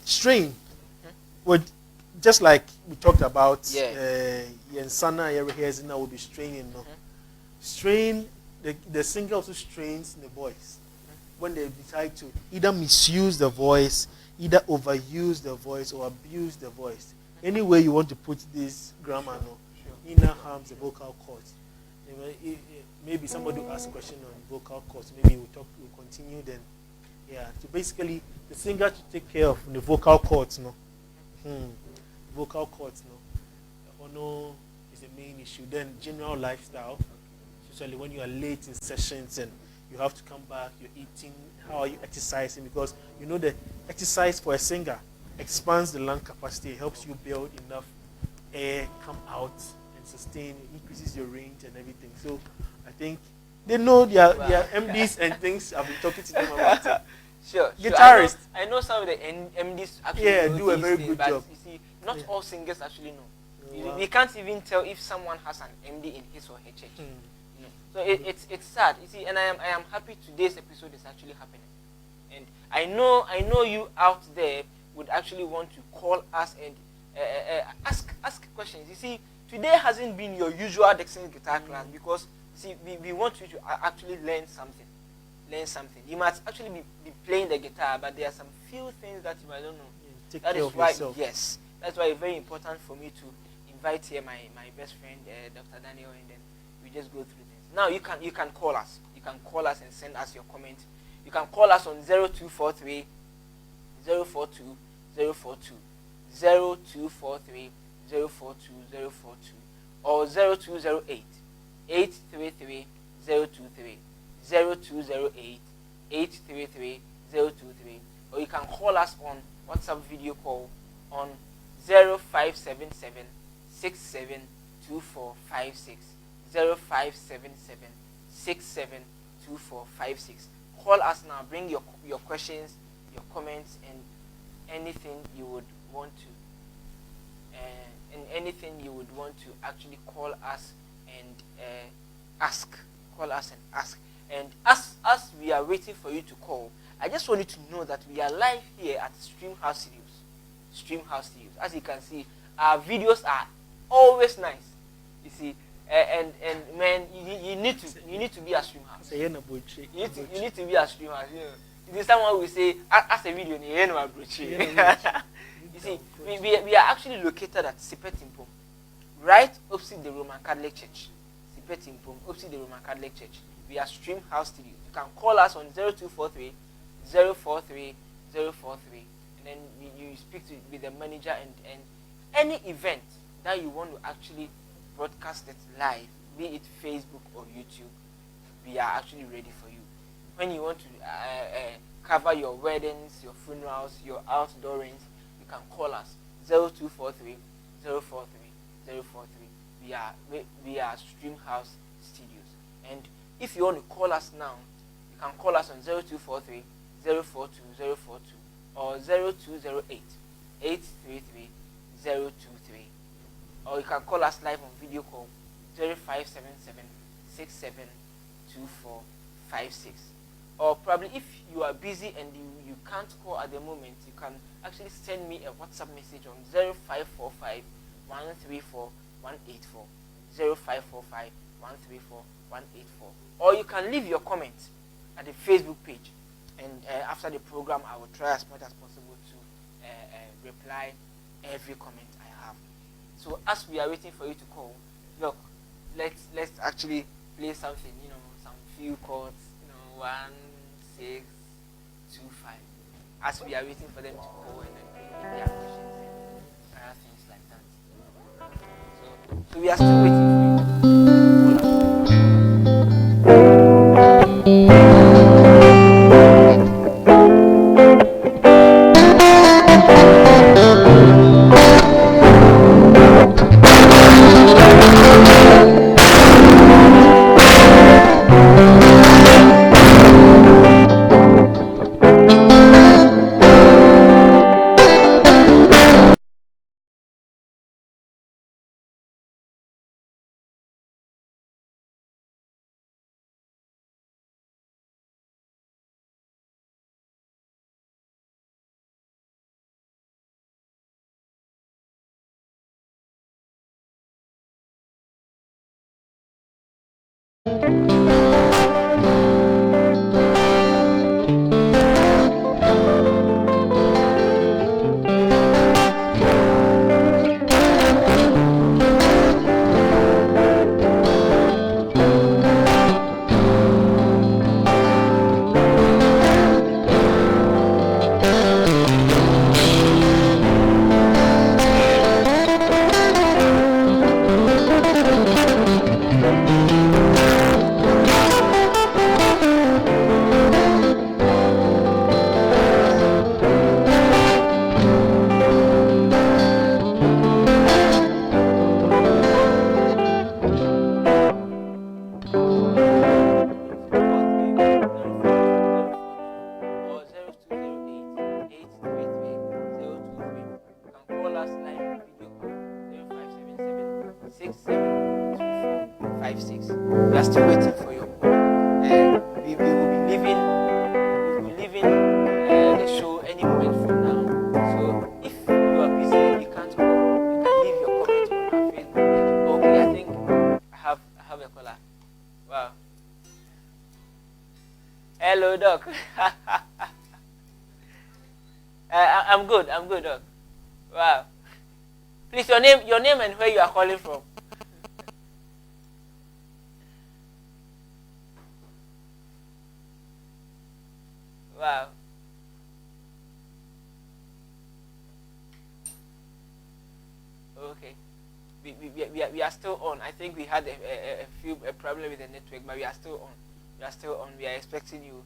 String would just like we talked about, Yeah. Yensana Yerehezina will be straining. No, Mhm. strain. The singer also strains the voice when they decide to either misuse the voice, either overuse the voice, or abuse the voice. Any way you want to put this grammar, no, Sure. inner harms the vocal cords. Maybe somebody will ask a question on vocal cords. Maybe we'll continue then. Yeah. So basically, the singer should take care of the vocal cords, no. Vocal cords, no. Or no is the main issue. Then general lifestyle, especially when you are late in sessions and you have to come back, you're eating, how are you exercising? Because you know the exercise for a singer expands the lung capacity, helps you build enough air, come out and sustain, increases your range and everything. So I think they know their MDs and things. I've been talking to them about it. Sure. Guitarist. I know some of the MDs actually know do a these very things, good but job. you see, not all singers actually know. Wow. You can't even tell if someone has an MD in his or her church. You know. So it's sad. You see, and I am happy today's episode is actually happening. And I know you out there would actually want to call us and ask questions. You see, today hasn't been your usual Dixon guitar class because see we want you to actually learn something. You might actually be playing the guitar, but there are some few things that you might don't know. Take That care is of why yourself. yes, that's why it's very important for me to invite here my best friend Dr. Daniel, and then we just go through things. Now you can call us. You can call us and send us your comment. You can call us on 0243 042 042 0243 042 042 or 0208 833 023 0208 833 023, or you can call us on WhatsApp video call on 0577 672456 0577 672456. Call us now. Bring your questions, your comments, and anything you would want to actually call us and ask. Call us and ask. And as we are waiting for you to call, I just want you to know that we are live here at Streamhouse Studios. Streamhouse Studios. As you can see, our videos are always nice. You see, and man, you need to be a Streamhouse. You need to be a Streamhouse. You know, it is someone will say, as a video, you see, we are actually located at Sipetimpom, right opposite the Roman Catholic Church. Sipetimpom, opposite the Roman Catholic Church. We are Streamhouse Studio. You can call us on 0243 043 043, and then you speak with the manager, and any event that you want to actually broadcast it live, be it Facebook or YouTube, we are actually ready for you. When you want to cover your weddings, your funerals, your outdoorings, you can call us 0243 043 043. We are Streamhouse Studios. And if you want to call us now, you can call us on 0243 042 042 or 0208 833 023. Or you can call us live on video call 0577 672456. Or probably if you are busy and you can't call at the moment, you can actually send me a WhatsApp message on 0545 134 184 0545 134 184. Or you can leave your comment at the Facebook page, and after the program I will try as much as possible to reply every comment I have. So as we are waiting for you to call, look, let's actually play something, some few chords, 1 6 2 5, as we are waiting for them to call and then bring their questions and other things like that. So we are still waiting for you. We are still waiting for your call. We will be leaving the show any moment from now. So if you are busy, you can't call, you can leave your comment on our Facebook page. Okay, I think I have a caller. Wow. Hello, Doc. I'm good, Doc. Wow. Please, your name and where you are calling from. Wow. Okay. We are still on. I think we had a problem with the network, but we are still on. We are still on. We are expecting you.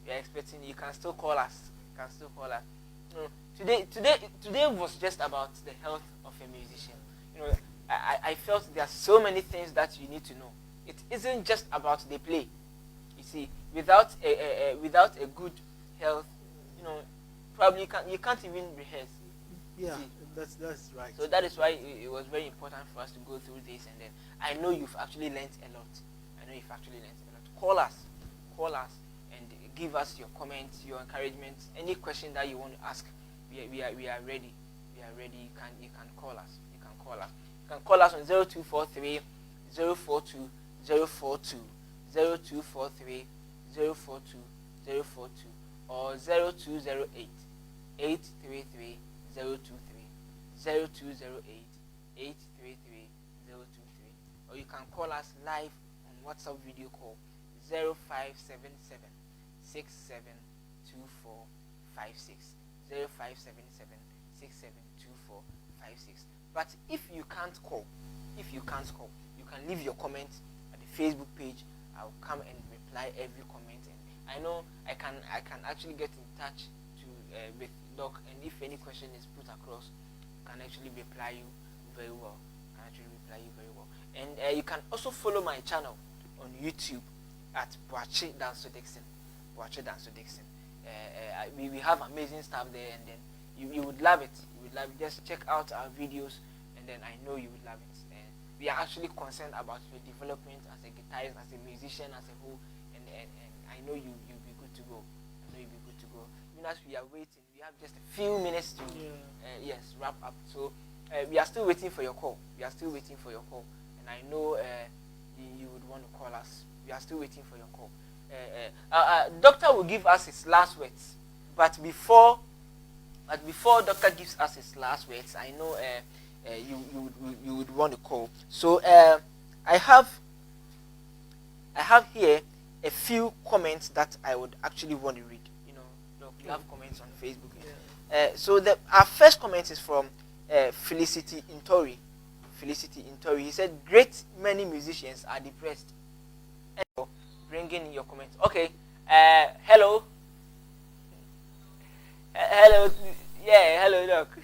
We are expecting you. You can still call us. You can still call us. No, today was just about the health of a musician. You know, I felt there are so many things that you need to know. It isn't just about the play. You see, without a good health, you know, probably you can't even rehearse. Yeah, that's right. So that is why it was very important for us to go through this, and then I know you've actually learnt a lot. Call us, and give us your comments, your encouragement, any question that you want to ask. We are ready. We are ready. You can call us. You can call us on 0243 042 042 0243 042 042 or 0208 833 023 0208 833 023, or you can call us live on WhatsApp video call 0577 672456 0577 672456. But if you can't call, you can leave your comment at the Facebook page. I'll come and reply every comment, and I know I can actually get in touch with Doc, and if any question is put across, I can actually reply you very well. And you can also follow my channel on YouTube at Boache Danso Dixon. We have amazing stuff there, and then you would love it. Just check out our videos, and then I know you would love it. And we are actually concerned about your development as a guitarist, as a musician, as a whole, and I know you'll be good to go. Even as we are waiting, we have just a few minutes to wrap up. So we are still waiting for your call. And I know you would want to call us. We are still waiting for your call. Doctor will give us his last words, but before Doctor gives us his last words, I know you would want to call. So I have here a few comments that I would actually want to read. You know, Doc, we have comments on Facebook. So our first comment is from Felicity Intori. He said, "Great many musicians are depressed." Bringing in your comments. Okay. Hello. Hello. Yeah. Hello, Doc.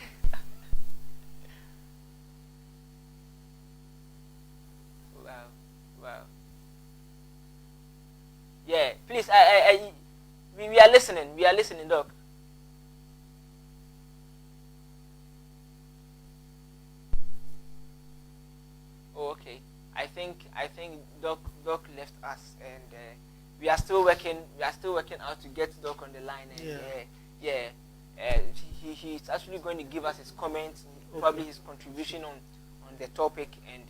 Wow. Yeah. Please. We are listening, Doc. Oh, okay. I think Doc left us, and we are still working out to get Doc on the line. And he's actually going to give us his comments, probably his contribution on the topic, and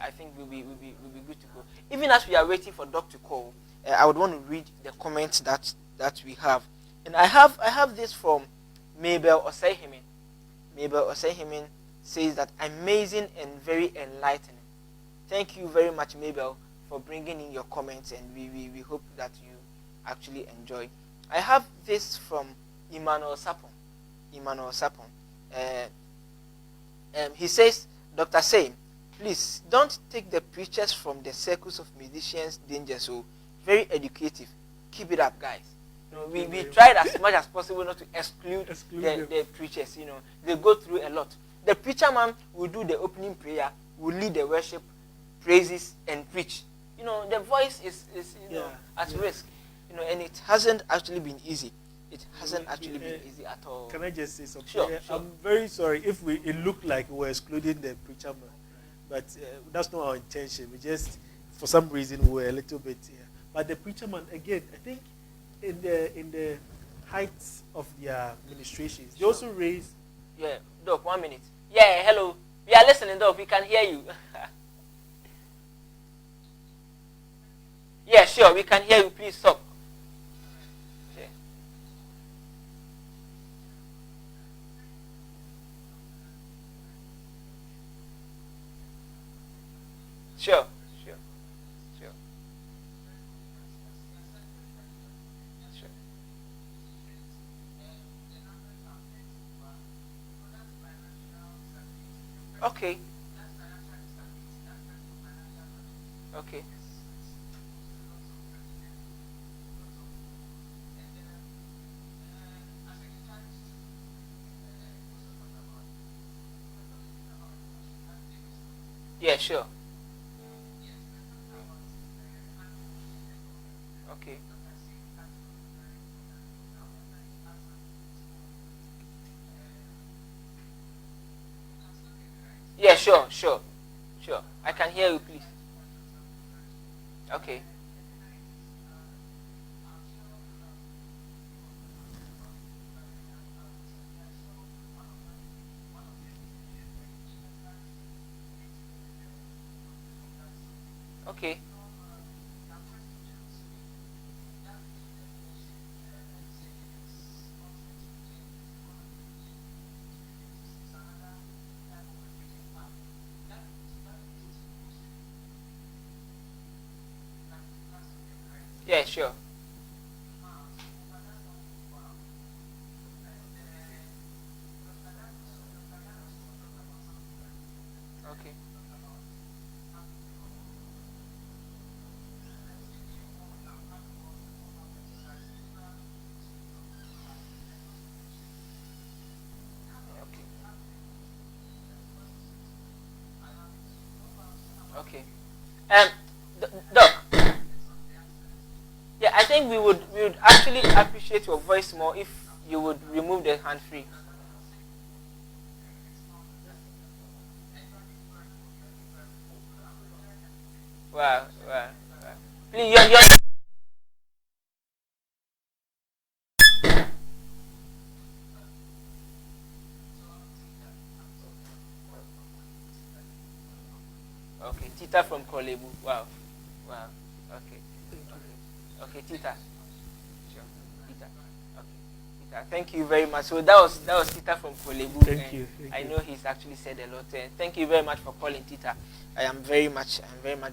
I think we'll be good to go. Even as we are waiting for Doc to call, I would want to read the comments that we have, and I have this from Mabel Osehimin. Mabel Osehimin says that amazing and very enlightening. Thank you very much, Mabel, for bringing in your comments, and we hope that you actually enjoy. I have this from Emmanuel Sapon. Emmanuel Sapon. He says, Dr. Same, please don't take the preachers from the circles of musicians danger. So very educative. Keep it up, guys. We tried as much as possible not to exclude the preachers. They go through a lot. The preacher man will do the opening prayer, will lead the worship, praises, and preach. The voice is at risk. And it hasn't actually been easy. It hasn't actually been easy at all. Can I just say something? Sure. I'm very sorry if it looked like we were excluding the preacher man, but that's not our intention. We just, for some reason, we were a little bit here. But the preacher man, again, I think in the heights of their ministrations, they also raise. Yeah, Doc, 1 minute. Yeah, hello. We are listening, Doc. We can hear you. Yeah, sure. We can hear you. Please stop. Okay. Sure. Okay. Okay. Yeah, sure. Okay. Yeah, sure. I can hear you, please. Okay. Okay. Yeah, sure. Okay. Okay. Doc. Yeah, I think we would actually appreciate your voice more if you would remove the hand free. Wow. Please, you're okay. Tita from Kolebu. Wow. Okay. Okay, Tita. Sure. Tita. Okay. Tita. Thank you very much. So that was Tita from Kolebu. Thank you. I know he's actually said a lot. Thank you very much for calling, Tita. I'm very much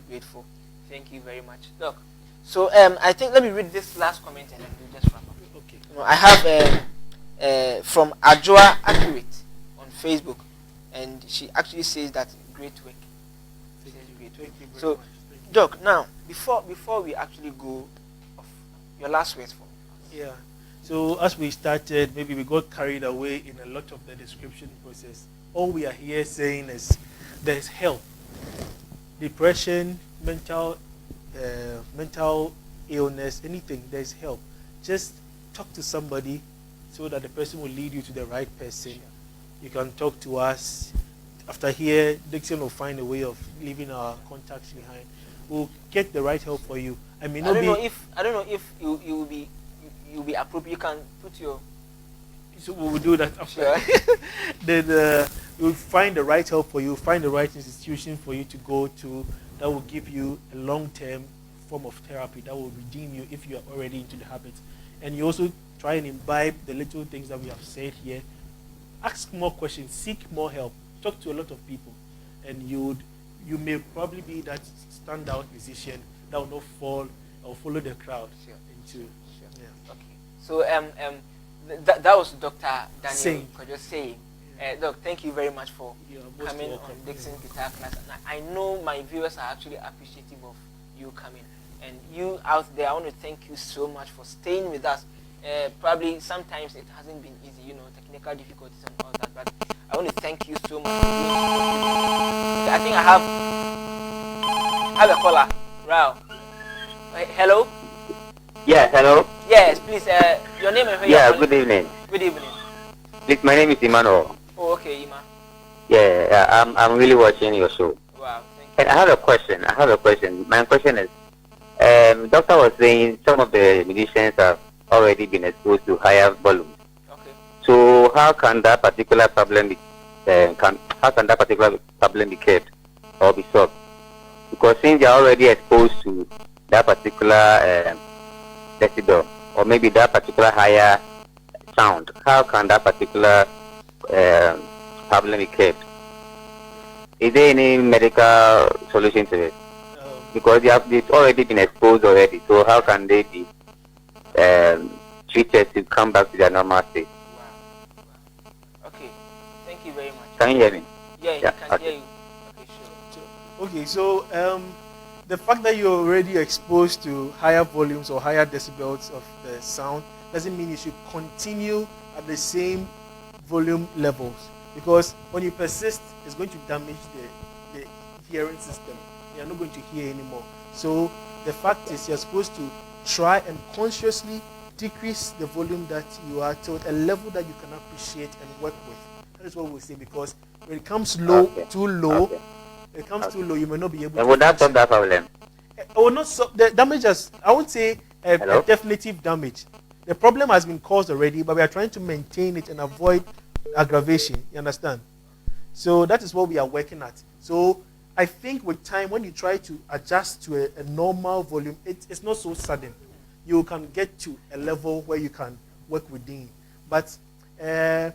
grateful. Thank you very much, Doc. So I think let me read this last comment and then we'll just wrap up. Okay. I have from Ajua Accurate on Facebook, and she actually says that great work. Thank you very So, much. Doc, now before we actually go off, your last words for me. Yeah. So as we started, maybe we got carried away in a lot of the description process. All we are here saying is there's help. Depression, mental illness, anything, there's help. Just talk to somebody so that the person will lead you to the right person. You can talk to us. After here, Dixon will find a way of leaving our contacts behind. We'll get the right help for you. I don't know if you will be appropriate. You can put your. So we will do that after. Sure. Then you'll find the right help for you, find the right institution for you to go to that will give you a long-term form of therapy that will redeem you if you are already into the habit. And you also try and imbibe the little things that we have said here. Ask more questions, seek more help, talk to a lot of people, and you may probably be that standout musician that will not fall or follow the crowd into. Sure. Yeah. Okay. So that was Dr. Daniel Singh. Kojo saying. Doc, thank you very much for You're most coming welcome. on Dixon's Guitar Class. And I know my viewers are actually appreciative of you coming. And you out there, I want to thank you so much for staying with us. Probably sometimes it hasn't been easy, technical difficulties and all that, but I want to thank you so much for being okay, I think I have a caller. Wow. Hello? Yeah, hello. Yes, please, your name and where Yeah, you're calling. good evening. Good evening. Please, my name is Emmanuel. Oh, okay, Ima. Yeah, I'm really watching your show. Wow, thank you. And I have a question. My question is, doctor was saying some of the musicians have already been exposed to higher volumes. Okay. So how can that particular problem be kept or be solved? Because since they are already exposed to that particular decibel or maybe that particular higher sound, how can that particular problem be kept? Is there any medical solution to it? Because they've already been exposed already, so how can they be treated to come back to their normal state? Wow. Okay. Thank you very much. Can you hear me? Yeah, Yeah, I can okay. hear you. Okay, sure. Okay, so the fact that you're already exposed to higher volumes or higher decibels of the sound doesn't mean you should continue at the same volume levels, because when you persist, it's going to damage the hearing system. You're not going to hear anymore. So the fact is, you're supposed to try and consciously decrease the volume that you are to a level that you can appreciate and work with. That is what we say, because when it comes low, Okay. too low, Okay. it comes too low, you may not be able And to would that function. solve that problem? Not so, the damage has, I won't say a Hello? definitive damage. The problem has been caused already, but we are trying to maintain it and avoid aggravation. You understand? So that is what we are working at. So I think with time, when you try to adjust to a normal volume, it's not so sudden. You can get to a level where you can work within. But to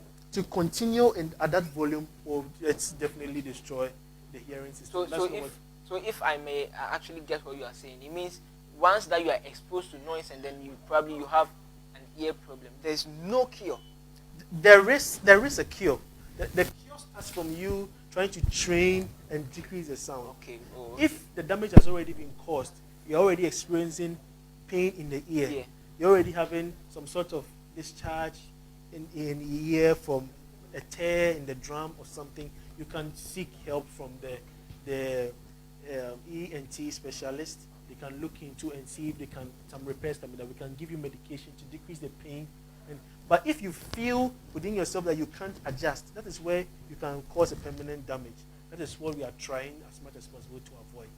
continue at that volume will definitely destroy the hearing system. So if I may actually get what you are saying, it means once that you are exposed to noise and then you have an ear problem, there is no cure. There is a cure. The cure starts from you trying to train and decrease the sound. Okay. If the damage has already been caused, you're already experiencing pain in the ear. Yeah. You're already having some sort of discharge in the ear from a tear in the drum or something. You can seek help from the ENT specialist. They can look into and see if they can some repairs that we can give you medication to decrease the pain. But if you feel within yourself that you can't adjust, that is where you can cause a permanent damage. That is what we are trying as much as possible to avoid.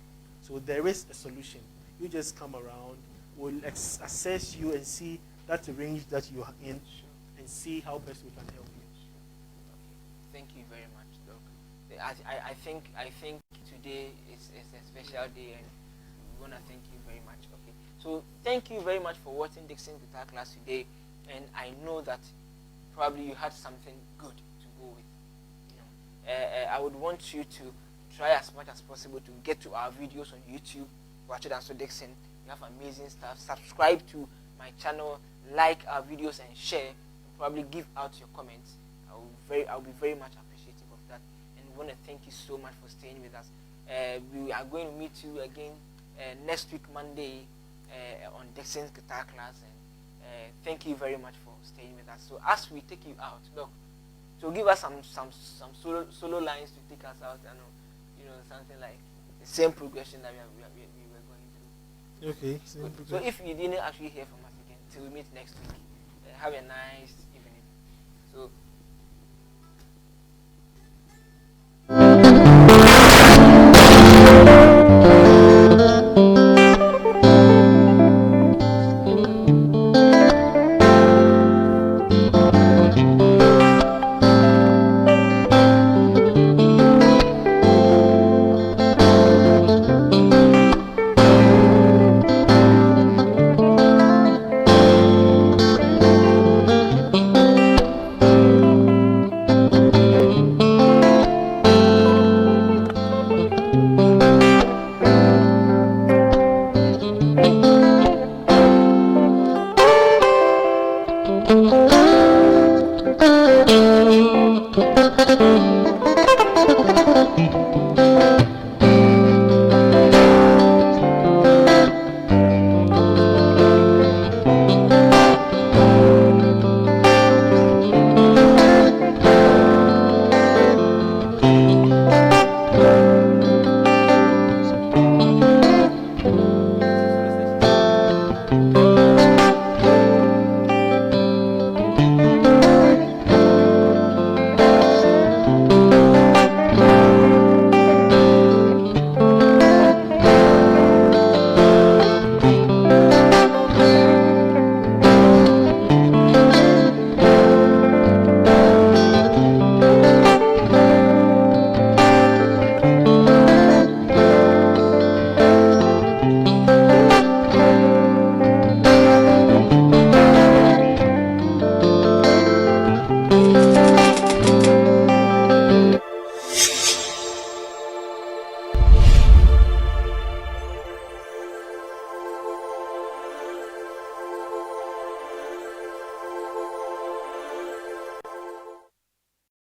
So there is a solution. You just come around, we'll assess you and see that range that you are in and see how best we can help you. Okay. Thank you very much, Doc. I think today is a special day, and we want to thank you very much. Okay. So thank you very much for watching Dixon Guitar Class today. And I know that probably you had something good to go with. I would want you to try as much as possible to get to our videos on YouTube. Watch it as Dixon. We have amazing stuff. Subscribe to my channel, like our videos, and share. And probably give out your comments. I'll be very much appreciative of that. And we want to thank you so much for staying with us. We are going to meet you again next week, Monday, on Dixon's Guitar Class. And thank you very much for staying with us. So as we take you out, look, so give us some solo lines to take us out, and something like the same progression that we were going through. Okay. So if you didn't actually hear from us again, till we meet next week, have a nice evening. So